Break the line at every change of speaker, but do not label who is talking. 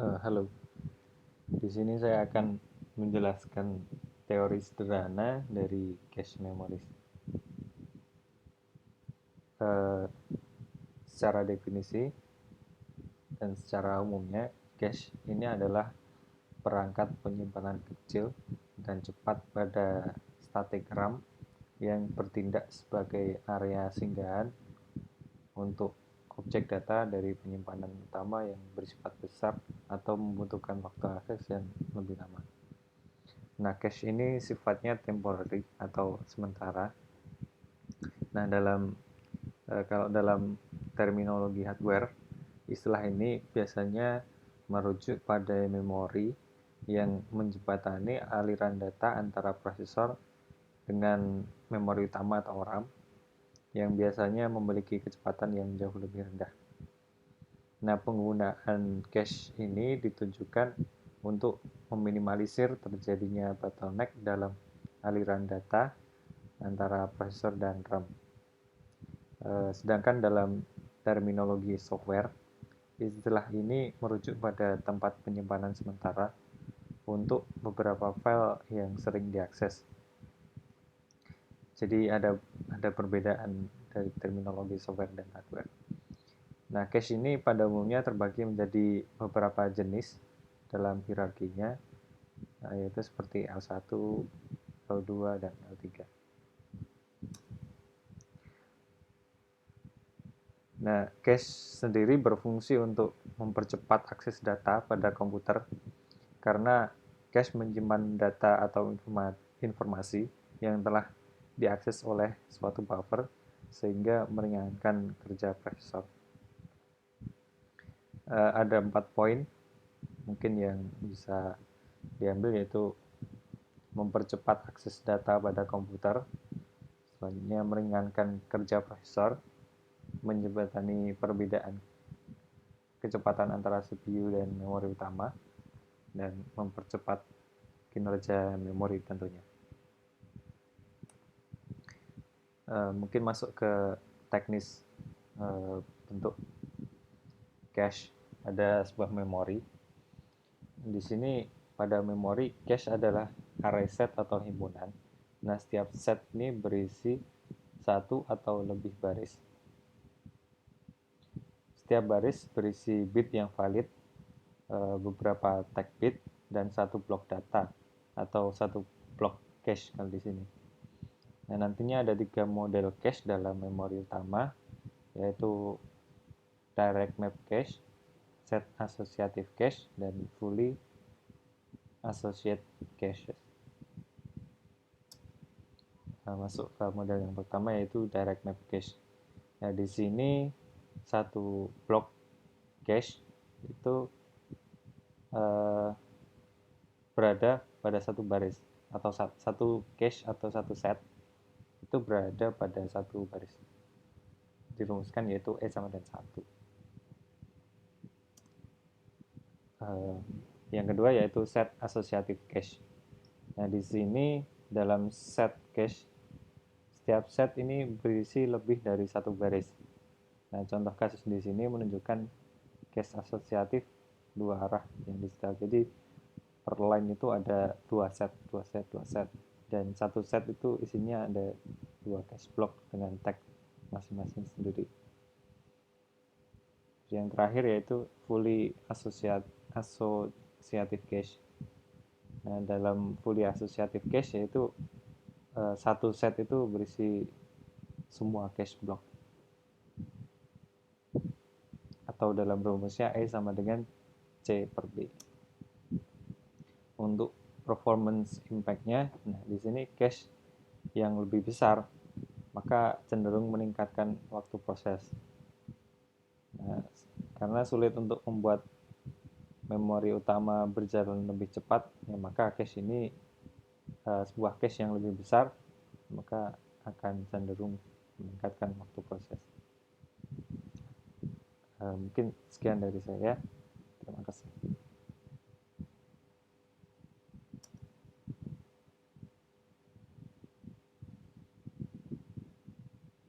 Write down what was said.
Halo, di sini saya akan menjelaskan teori sederhana dari cache memories. Eh, Secara definisi dan secara umumnya, cache ini adalah perangkat penyimpanan kecil dan cepat pada static RAM yang bertindak sebagai area singgahan untuk objek data dari penyimpanan utama yang bersifat besar atau membutuhkan waktu akses yang lebih lama. Nah, cache ini sifatnya temporary atau sementara. Nah, kalau dalam terminologi hardware, istilah ini biasanya merujuk pada memori yang menjembatani aliran data antara prosesor dengan memori utama atau RAM yang biasanya memiliki kecepatan yang jauh lebih rendah. Nah, penggunaan cache ini ditujukan untuk meminimalisir terjadinya bottleneck dalam aliran data antara prosesor dan RAM. Sedangkan dalam terminologi software, istilah ini merujuk pada tempat penyimpanan sementara untuk beberapa file yang sering diakses. Jadi ada perbedaan dari terminologi software dan hardware. Nah, cache ini pada umumnya terbagi menjadi beberapa jenis dalam hierarkinya, yaitu seperti L1, L2, dan L3. Nah, cache sendiri berfungsi untuk mempercepat akses data pada komputer karena cache menyimpan data atau informasi yang telah diakses oleh suatu buffer sehingga meringankan kerja prosesor. Ada 4 poin mungkin yang bisa diambil, yaitu mempercepat akses data pada komputer, selanjutnya meringankan kerja prosesor, menjembatani perbedaan kecepatan antara CPU dan memori utama, dan mempercepat kinerja memori tentunya. Mungkin masuk ke teknis bentuk cache. Ada sebuah memori. Di sini pada memori, cache adalah array set atau himpunan. Nah, setiap set ini berisi satu atau lebih baris. Setiap baris berisi bit yang valid, beberapa tag bit, dan satu blok data atau satu blok cache kalau di sini. Nah, nantinya ada 3 model cache dalam memori utama, yaitu direct map cache, set associative cache, dan fully associated cache. Nah, masuk ke model yang pertama, yaitu direct map cache. Nah, di sini satu blok cache itu berada pada satu baris, atau satu cache atau satu set itu berada pada satu baris. Dirumuskan yaitu E sama dengan 1. Yang kedua yaitu set associative cache. Nah, di sini dalam set cache, setiap set ini berisi lebih dari satu baris. Nah, contoh kasus di sini menunjukkan cache asosiatif dua arah yang disetel. Jadi per line itu ada dua set, dan satu set itu isinya ada dua cache block dengan tag masing-masing sendiri. Yang terakhir yaitu fully associative cache. Nah, dalam fully associative cache yaitu satu set itu berisi semua cache block, atau dalam rumusnya E sama dengan C per B. Untuk performance impact-nya, nah di sini cache yang lebih besar maka cenderung meningkatkan waktu proses. Nah, karena sulit untuk membuat memori utama berjalan lebih cepat, ya maka cache ini sebuah cache yang lebih besar maka akan cenderung meningkatkan waktu proses. Mungkin sekian dari saya.